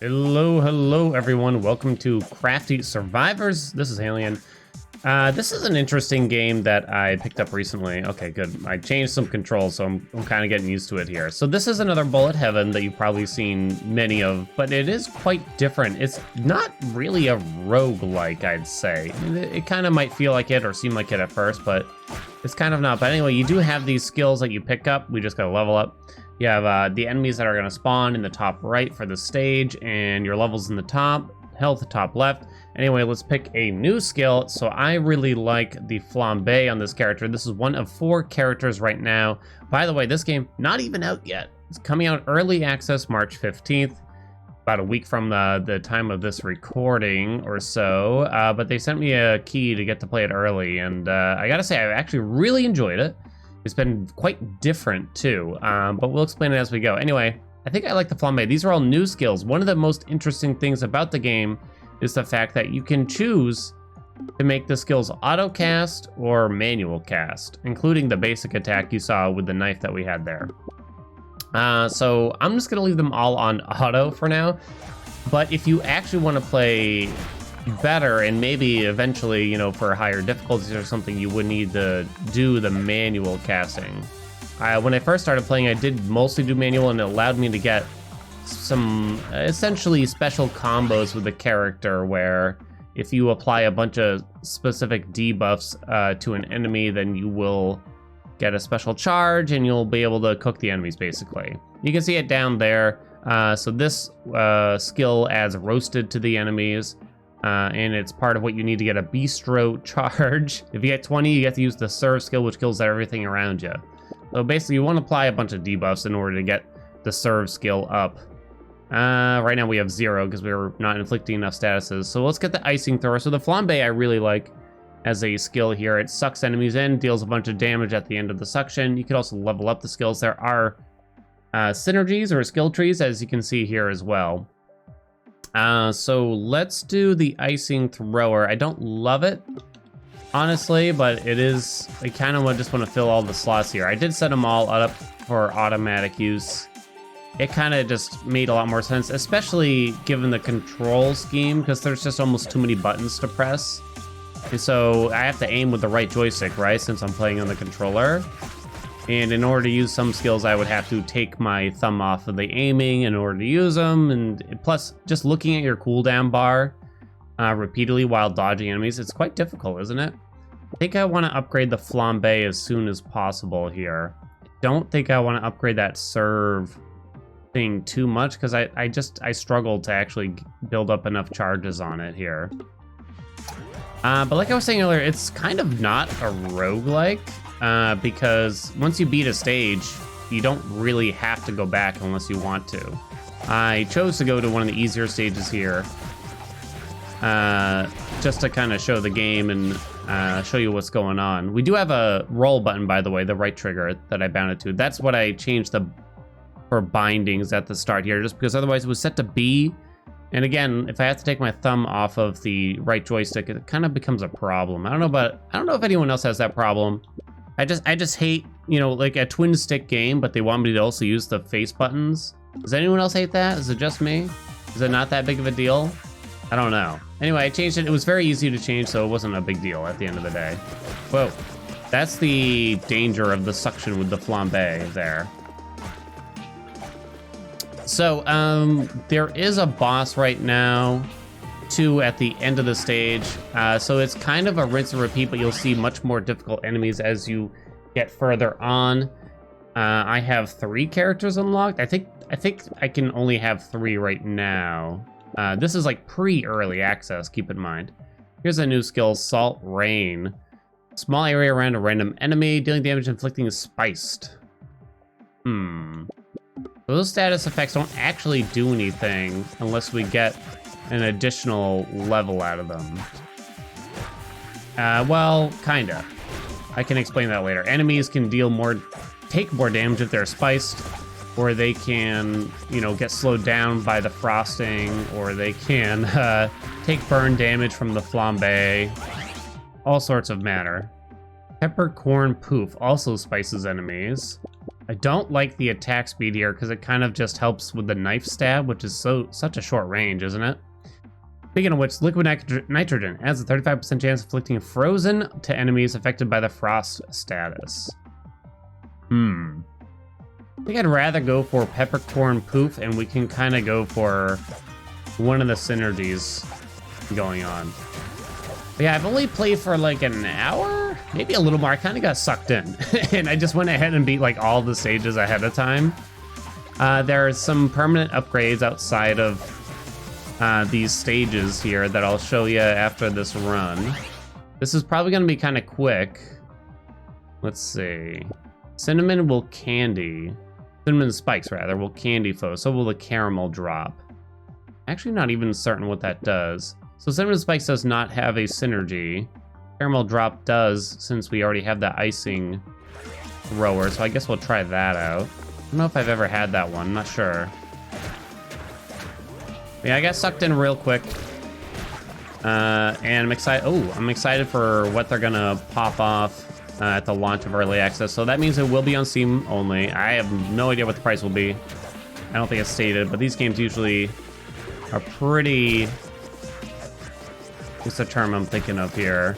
Hello everyone. Welcome to Crafty Survivors. This is Haelian. This is an interesting game that I picked up recently. Okay, good. I changed some controls, so I'm kind of getting used to it here. So this is another bullet heaven that you've probably seen many of, but it is quite different. It's not really a roguelike, I'd say. It kind of might feel like it or seem like it at first, but it's kind of not. But anyway, you do have these skills that you pick up. We just gotta level up. You have the enemies that are going to spawn in the top right for the stage, and your levels in the top, health top left. Anyway, let's pick a new skill. So I really like the flambe on this character. This is one of 4 characters right now. By the way, this game, not even out yet. It's coming out early access March 15th, about a week from the time of this recording or so. But they sent me a key to get to play it early, and I gotta say, I actually really enjoyed it. It's been quite different too, but we'll explain it as we go. Anyway, I think I like the flambe. These are all new skills. One of the most interesting things about the game is the fact that you can choose to make the skills auto cast or manual cast, including the basic attack you saw with the knife that we had there. So I'm just gonna leave them all on auto for now, but if you actually want to play better and maybe eventually, you know, for higher difficulties or something, you would need to do the manual casting. When I first started playing, I did mostly do manual, and it allowed me to get some essentially special combos with the character where if you apply a bunch of specific debuffs to an enemy, then you will get a special charge and you'll be able to cook the enemies basically. You can see it down there. So this skill adds roasted to the enemies. And it's part of what you need to get a bistro charge. If you get 20, you get to use the serve skill, which kills everything around you. So basically, you want to apply a bunch of debuffs in order to get the serve skill up. Right now we have 0 because we were not inflicting enough statuses. So let's get the icing thrower. So the flambe I really like as a skill here. It sucks enemies in, deals a bunch of damage at the end of the suction. You can also level up the skills. There are synergies or skill trees, as you can see here as well. So let's do the icing thrower. I don't love it, honestly, but it is, I kind of just want to fill all the slots here. I did set them all up for automatic use. It kind of just made a lot more sense, especially given the control scheme, because there's just almost too many buttons to press. And so I have to aim with the right joystick, right, since I'm playing on the controller. And in order to use some skills, I would have to take my thumb off of the aiming in order to use them. And plus, just looking at your cooldown bar repeatedly while dodging enemies, it's quite difficult, isn't it? I think I want to upgrade the flambe as soon as possible here. I don't think I want to upgrade that serve thing too much, because I struggled to actually build up enough charges on it here. But like I was saying earlier, it's kind of not a roguelike. Because once you beat a stage, you don't really have to go back unless you want to. I chose to go to one of the easier stages here, just to kind of show the game and show you what's going on. We do have a roll button, by the way, the right trigger that I bound it to. That's what I changed for bindings at the start here, just because otherwise it was set to B. And again, if I have to take my thumb off of the right joystick, it kind of becomes a problem. I don't know if anyone else has that problem. I just hate, you know, like a twin stick game, but they want me to also use the face buttons. Does anyone else hate that? Is it just me? Is it not that big of a deal? I don't know. Anyway, I changed it. It was very easy to change, so it wasn't a big deal at the end of the day. Whoa. That's the danger of the suction with the flambe there. So, there is a boss right now, too, at the end of the stage. So it's kind of a rinse and repeat, but you'll see much more difficult enemies as you get further on. I have 3 characters unlocked. I think I can only have 3 right now. This is like pre-early access, keep in mind. Here's a new skill, Salt Rain. Small area around a random enemy, dealing damage inflicting is spiced. Those status effects don't actually do anything unless we get an additional level out of them. Well, kinda. I can explain that later. Enemies can take more damage if they're spiced, or they can, you know, get slowed down by the frosting, or they can take burn damage from the flambe. All sorts of matter. Peppercorn Poof also spices enemies. I don't like the attack speed here because it kind of just helps with the knife stab, which is such a short range, isn't it? Speaking of which, liquid nitrogen adds a 35% chance of inflicting frozen to enemies affected by the frost status. I think I'd rather go for peppercorn poof, and we can kind of go for one of the synergies going on. But yeah, I've only played for like an hour, maybe a little more. I kind of got sucked in, and I just went ahead and beat like all the stages ahead of time. There are some permanent upgrades outside of these stages here that I'll show you after this run. This is probably going to be kind of quick. Let's see. Cinnamon spikes rather will candy foes. So will the caramel drop. Actually not even certain what that does. So cinnamon spikes does not have a synergy. Caramel drop does, since we already have the icing thrower. So I guess we'll try that out. I don't know if I've ever had that one. I'm not sure. Yeah, I got sucked in real quick. And I'm excited. Oh, I'm excited for what they're gonna pop off at the launch of early access. So that means it will be on Steam only. I have no idea what the price will be. I don't think it's stated, but these games usually are pretty... What's the term I'm thinking of here?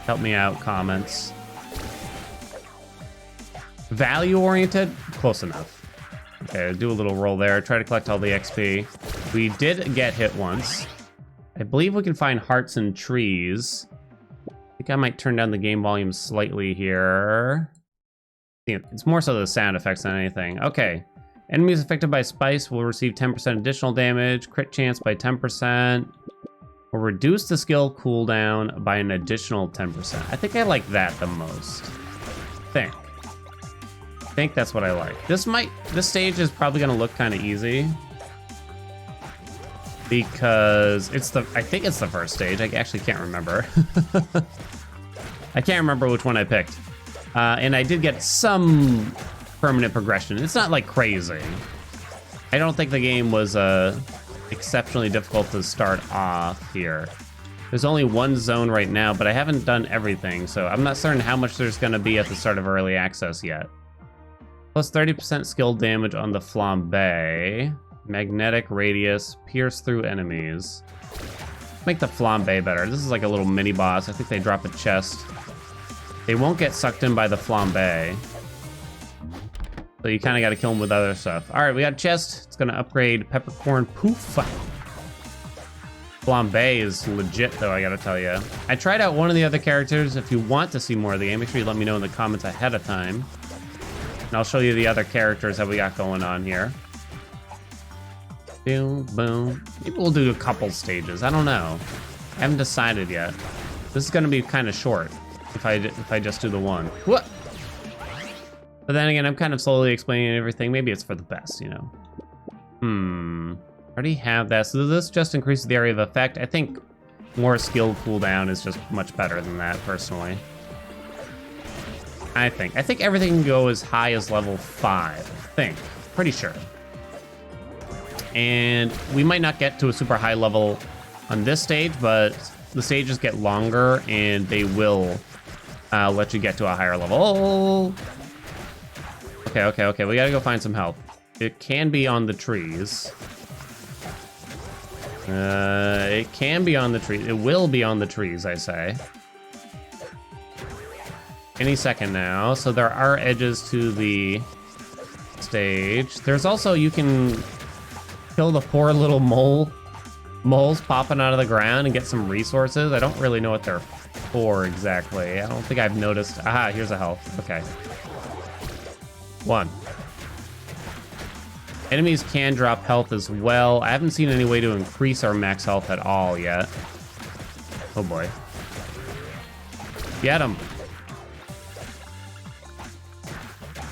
Help me out, comments. Value oriented? Close enough. Okay, do a little roll there. Try to collect all the XP. We did get hit once. I believe we can find hearts and trees. I think I might turn down the game volume slightly here. It's more so the sound effects than anything. Okay. Enemies affected by spice will receive 10% additional damage. Crit chance by 10%. Will reduce the skill cooldown by an additional 10%. I think I like that the most. I think that's what I like. This stage is probably gonna look kind of easy because I think it's the first stage. I actually can't remember. I can't remember which one I picked. And I did get some permanent progression. It's not like crazy. I don't think the game was exceptionally difficult to start off here. There's only one zone right now, but I haven't done everything, so I'm not certain how much there's gonna be at the start of early access yet. Plus 30% skill damage on the flambe. Magnetic radius, pierce through enemies. Make the flambe better. This is like a little mini boss. I think they drop a chest. They won't get sucked in by the flambe. So you kind of got to kill them with other stuff. All right, we got a chest. It's going to upgrade peppercorn poof. Flambe is legit, though, I got to tell you. I tried out one of the other characters. If you want to see more of the game, make sure you let me know in the comments ahead of time. And I'll show you the other characters that we got going on here. Boom, boom. Maybe we'll do a couple stages. I don't know. I haven't decided yet. This is going to be kind of short if I just do the one. What? But then again, I'm kind of slowly explaining everything. Maybe it's for the best, you know. Already have that. So this just increases the area of effect. I think more skill cooldown is just much better than that, personally. I think everything can go as high as level 5. Pretty sure. And we might not get to a super high level on this stage, but the stages get longer and they will let you get to a higher level. Okay. We gotta go find some help. It can be on the trees. It can be on the trees. It will be on the trees, I say. Any second now. So there are edges to the stage. There's also, you can kill the poor little moles popping out of the ground and get some resources. I don't really know what they're for exactly. I don't think I've noticed. Aha, here's a health. Okay. 1. Enemies can drop health as well. I haven't seen any way to increase our max health at all yet. Oh boy. Get him.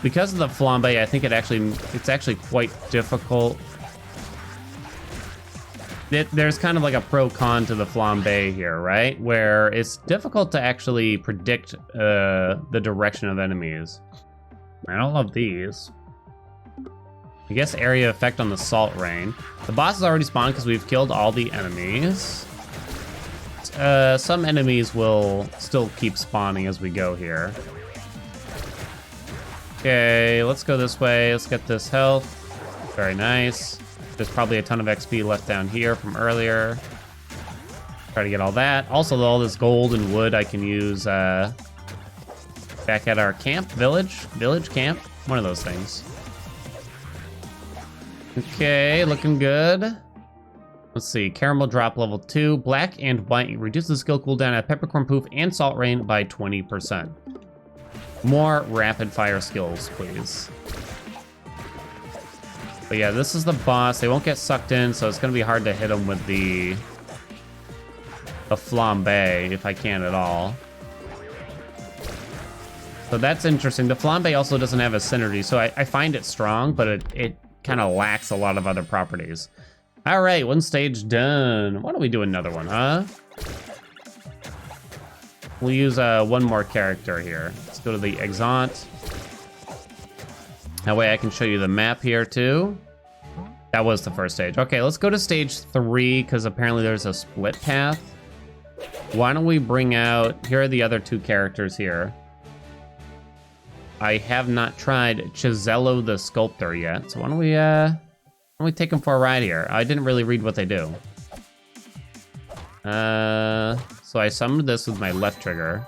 Because of the flambe, I think it's actually quite difficult. There's kind of like a pro-con to the flambe here, right? Where it's difficult to actually predict the direction of enemies. I don't love these. I guess area effect on the salt rain. The boss is already spawned because we've killed all the enemies. Some enemies will still keep spawning as we go here. Okay, let's go this way. Let's get this health. Very nice. There's probably a ton of XP left down here from earlier. Try to get all that. Also, all this gold and wood I can use back at our camp, village camp. One of those things. Okay, looking good. Let's see, caramel drop level 2, black and white. Reduce the skill cooldown at peppercorn poof and salt rain by 20%. More rapid fire skills, please. But yeah, this is the boss. They won't get sucked in, so it's gonna be hard to hit them with the flambe, if I can at all. So that's interesting. The flambe also doesn't have a synergy, so I find it strong, but it kind of lacks a lot of other properties. All right, one stage done. Why don't we do another one, huh? We'll use one more character here. Let's go to the Exant. That way I can show you the map here too. That was the first stage. Okay, let's go to stage 3 because apparently there's a split path. Why don't we bring out, here are the other 2 characters here. I have not tried Chisello the Sculptor yet, so why don't we take them for a ride here? I didn't really read what they do. So I summoned this with my left trigger.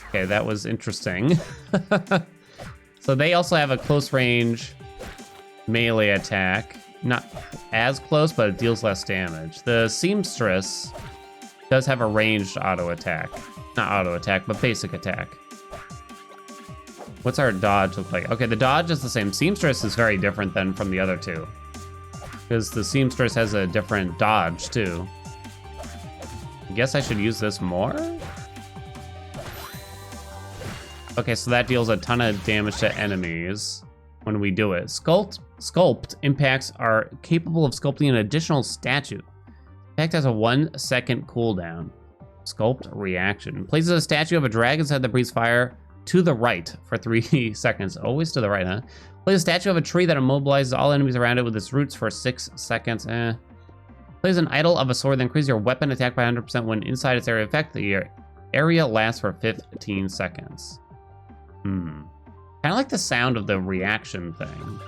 Okay, that was interesting. So they also have a close range melee attack. Not as close, but it deals less damage. The Seamstress does have a ranged auto attack. Not auto attack, but basic attack. What's our dodge look like? Okay, the dodge is the same. Seamstress is very different than from the other 2. Because the Seamstress has a different dodge too. I guess I should use this more? Okay, so that deals a ton of damage to enemies when we do it. Sculpt impacts are capable of sculpting an additional statue. Impact has a 1-second cooldown. Sculpt reaction. Places a statue of a dragon's head that breathes fire to the right for 3 seconds. Always to the right, huh? Plays a statue of a tree that immobilizes all enemies around it with its roots for 6 seconds. Plays an idol of a sword that increases your weapon attack by 100% when inside its area of effect. The area lasts for 15 seconds. Kind of like the sound of the reaction thing.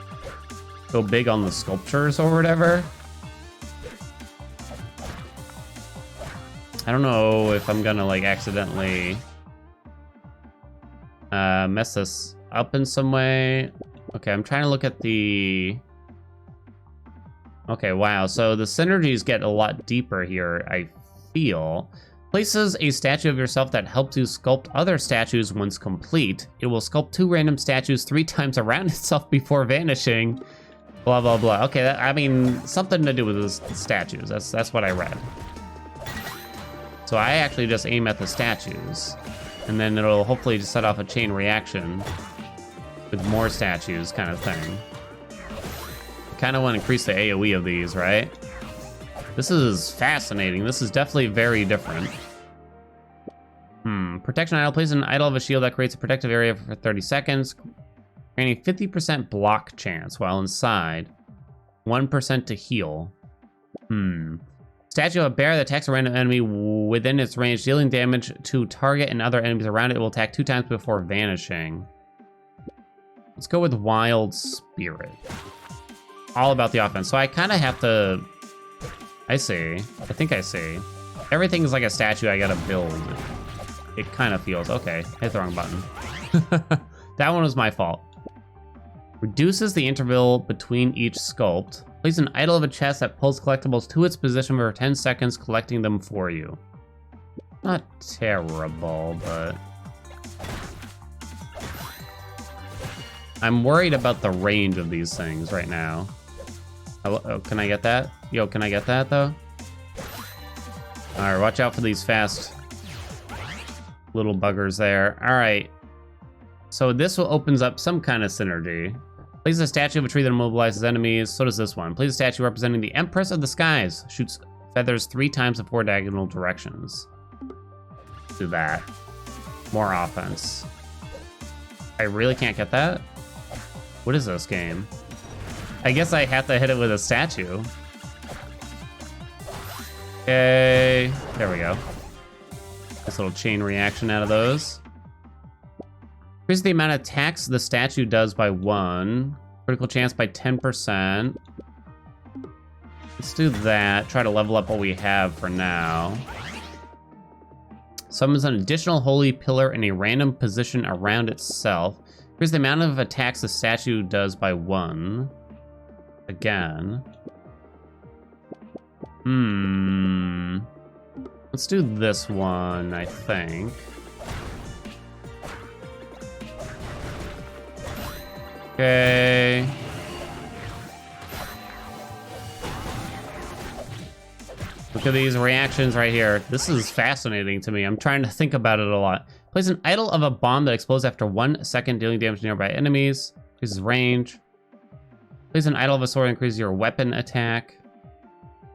Go big on the sculptures or whatever. I don't know if I'm gonna like accidentally mess this up in some way. Okay, I'm trying to look at the... Okay, wow, so the synergies get a lot deeper here, I feel. Places a statue of yourself that helps you sculpt other statues once complete. It will sculpt 2 random statues 3 times around itself before vanishing. Blah, blah, blah. Okay, I mean, something to do with the statues. That's what I read. So I actually just aim at the statues, and then it'll hopefully just set off a chain reaction with more statues kind of thing. Kind of want to increase the AoE of these, right? This is fascinating. This is definitely very different. Protection idol. Place an idol of a shield that creates a protective area for 30 seconds. Granting 50% block chance while inside. 1% to heal. Statue of a bear that attacks a random enemy within its range, dealing damage to target and other enemies around it. It will attack 2 times before vanishing. Let's go with Wild Spirit. All about the offense. So I kind of have to... I see. I think I see. Everything is like a statue I gotta build. It kind of feels... Okay, hit the wrong button. That one was my fault. Reduces the interval between each sculpt. Place an idol of a chest that pulls collectibles to its position for 10 seconds, collecting them for you. Not terrible, but... I'm worried about the range of these things right now. Oh, can I get that? Yo, can I get that, though? Alright, watch out for these fast little buggers there. Alright. So this opens up some kind of synergy. Places a statue of a tree that immobilizes enemies. So does this one. Places a statue representing the Empress of the Skies. Shoots feathers 3 times in 4 diagonal directions. Do that. More offense. I really can't get that? What is this game? I guess I have to hit it with a statue. Okay, there we go. Nice little chain reaction out of those. Increase Increase the amount of attacks the statue does by 1. Critical chance by 10%. Let's do that. Try to level up what we have for now. Summons an additional holy pillar in a random position around itself. Increase the amount of attacks the statue does by 1. Again. Let's do this one, I think. Okay. Look at these reactions right here. This is fascinating to me. I'm trying to think about it a lot. Place an idol of a bomb that explodes after 1 second, dealing damage to nearby enemies. Increases range. Place an idol of a sword, increases your weapon attack.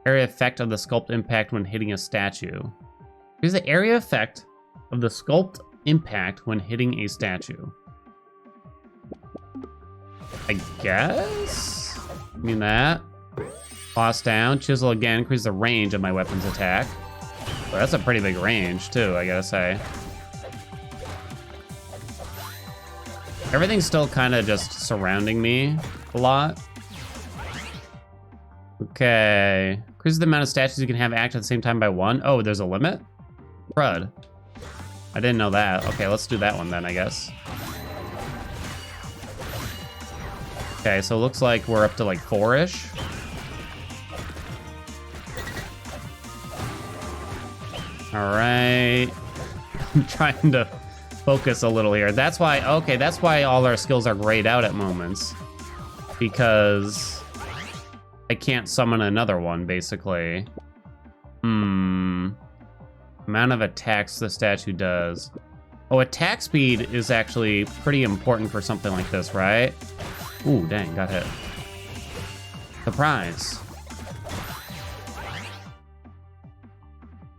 Area effect of the sculpt impact when hitting a statue. Here's the area effect of the sculpt impact when hitting a statue. I guess? I mean that. Toss down, chisel again, increase the range of my weapon's attack. Well, that's a pretty big range too, I gotta say. Everything's still kind of just surrounding me a lot. Okay. Increases the amount of statues you can have act at the same time by 1. Oh, there's a limit? Crud. I didn't know that. Okay, let's do that one then, I guess. Okay, so it looks like we're up to like 4-ish. All right. I'm trying to focus a little here. That's why, okay, that's why all our skills are grayed out at moments. Because I can't summon another one, basically. Amount of attacks the statue does. Oh, attack speed is actually pretty important for something like this, right? Ooh, dang, got hit. Surprise.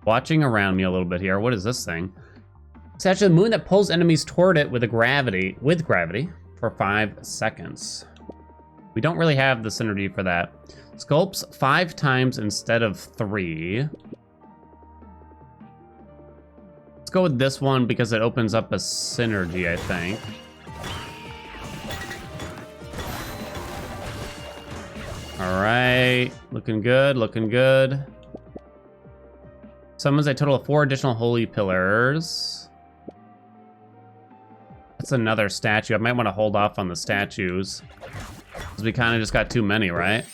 Watching around me a little bit here. What is this thing? It's actually a moon that pulls enemies toward it with gravity for 5 seconds. We don't really have the synergy for that. Sculpts 5 times instead of 3. Let's go with this one because it opens up a synergy, I think. All right, looking good, looking good. Summons a total of 4 additional holy pillars. That's another statue. I might want to hold off on the statues, because we kind of just got too many, right?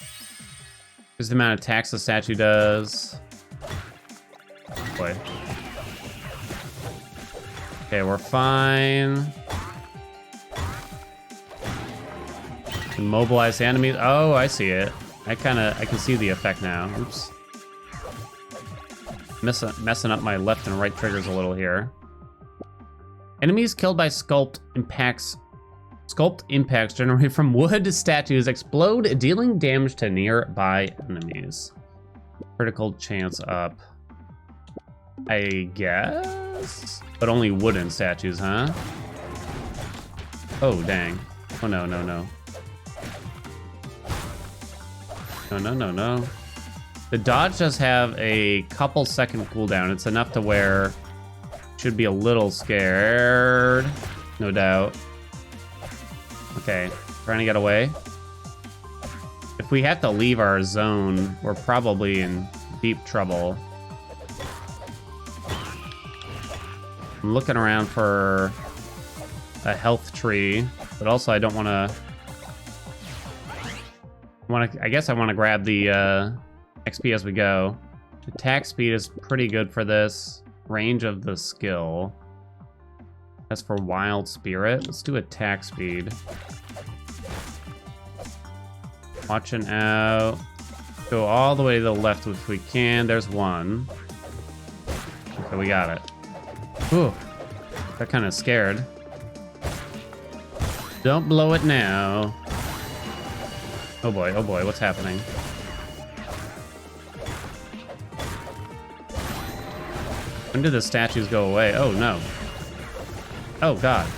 Here's the amount of attacks the statue does. Boy. Okay, we're fine. Immobilize the enemies. Oh, I see it. I can see the effect now. Oops. Messing up my left and right triggers a little here. Enemies killed by sculpt impacts generated from wood statues explode, dealing damage to nearby enemies. Critical chance up. I guess? But only wooden statues, huh? Oh, dang. Oh, no, no, no. No, no, no, no. The dodge does have a couple second cooldown. It's enough to where should be a little scared, no doubt. Okay, trying to get away. If we have to leave our zone, we're probably in deep trouble. I'm looking around for a health tree, but also I don't want to. I guess I want to grab the XP as we go. Attack speed is pretty good for this. Range of the skill. As for Wild Spirit, let's do attack speed. Watching out. Go all the way to the left if we can. There's one. Okay, we got it. Whew. Got kind of scared. Don't blow it now. Oh boy, what's happening? When did the statues go away? Oh no. Oh god.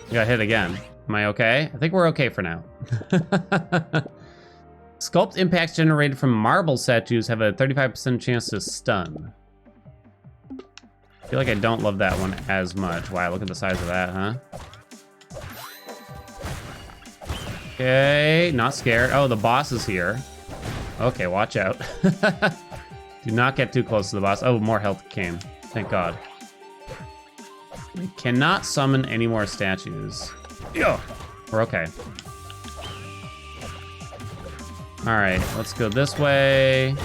I got hit again. Am I okay? I think we're okay for now. Sculpt impacts generated from marble statues have a 35% chance to stun. I feel like I don't love that one as much. Wow, look at the size of that, huh? Okay, not scared. Oh, the boss is here. Okay, watch out. Do not get too close to the boss. Oh, more health came. Thank God. We cannot summon any more statues. Yo, we're okay. All right, let's go this way.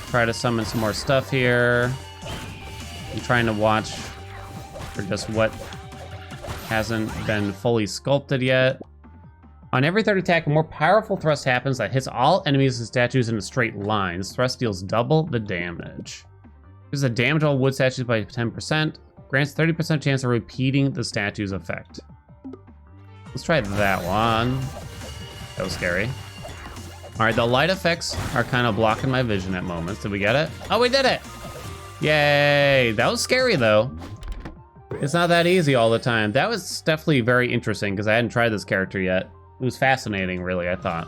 Try to summon some more stuff here. I'm trying to watch for just what hasn't been fully sculpted yet. On every third attack, a more powerful thrust happens that hits all enemies and statues in a straight line. This thrust deals double the damage. Increases the damage of all wood statues by 10%. Grants 30% chance of repeating the statue's effect. Let's try that one. That was scary. All right, the light effects are kind of blocking my vision at moments. Did we get it? Oh, we did it! Yay! That was scary, though. It's not that easy all the time. That was definitely very interesting because I hadn't tried this character yet. It was fascinating, really, I thought.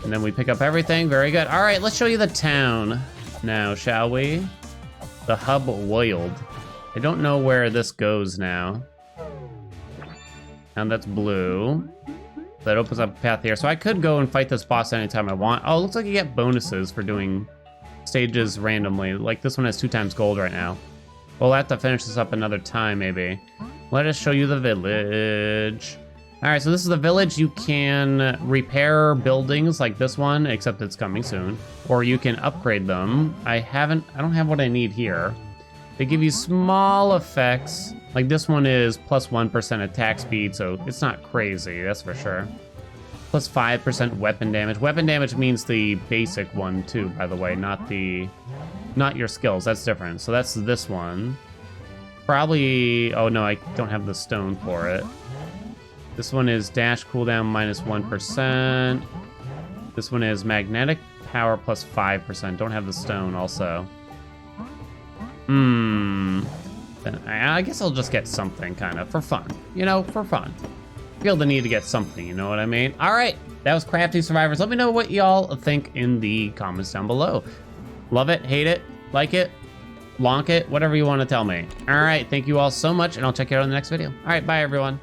And then we pick up everything. Very good. All right, let's show you the town now, shall we? The hub world. I don't know where this goes now. And that's blue. That opens up a path here. So I could go and fight this boss anytime I want. Oh, it looks like you get bonuses for doing stages randomly. Like this one has 2 times gold right now. We'll have to finish this up another time, maybe. Let us show you the village. All right, so this is the village. You can repair buildings like this one, except it's coming soon. Or you can upgrade them. I don't have what I need here. They give you small effects. Like this one is plus 1% attack speed, so it's not crazy, that's for sure. Plus 5% weapon damage. Weapon damage means the basic one too, by the way, not your skills, that's different. So that's this one. Probably, oh no, I don't have the stone for it. This one is dash cooldown minus 1%. This one is magnetic power plus 5%. Don't have the stone also. Then I guess I'll just get something kind of for fun. You know, for fun. Feel the need to get something, you know what I mean? All right, that was Crafty Survivors. Let me know what y'all think in the comments down below. Love it, hate it, like it, lonk it, whatever you want to tell me. All right, thank you all so much, and I'll check you out in the next video. All right, bye everyone.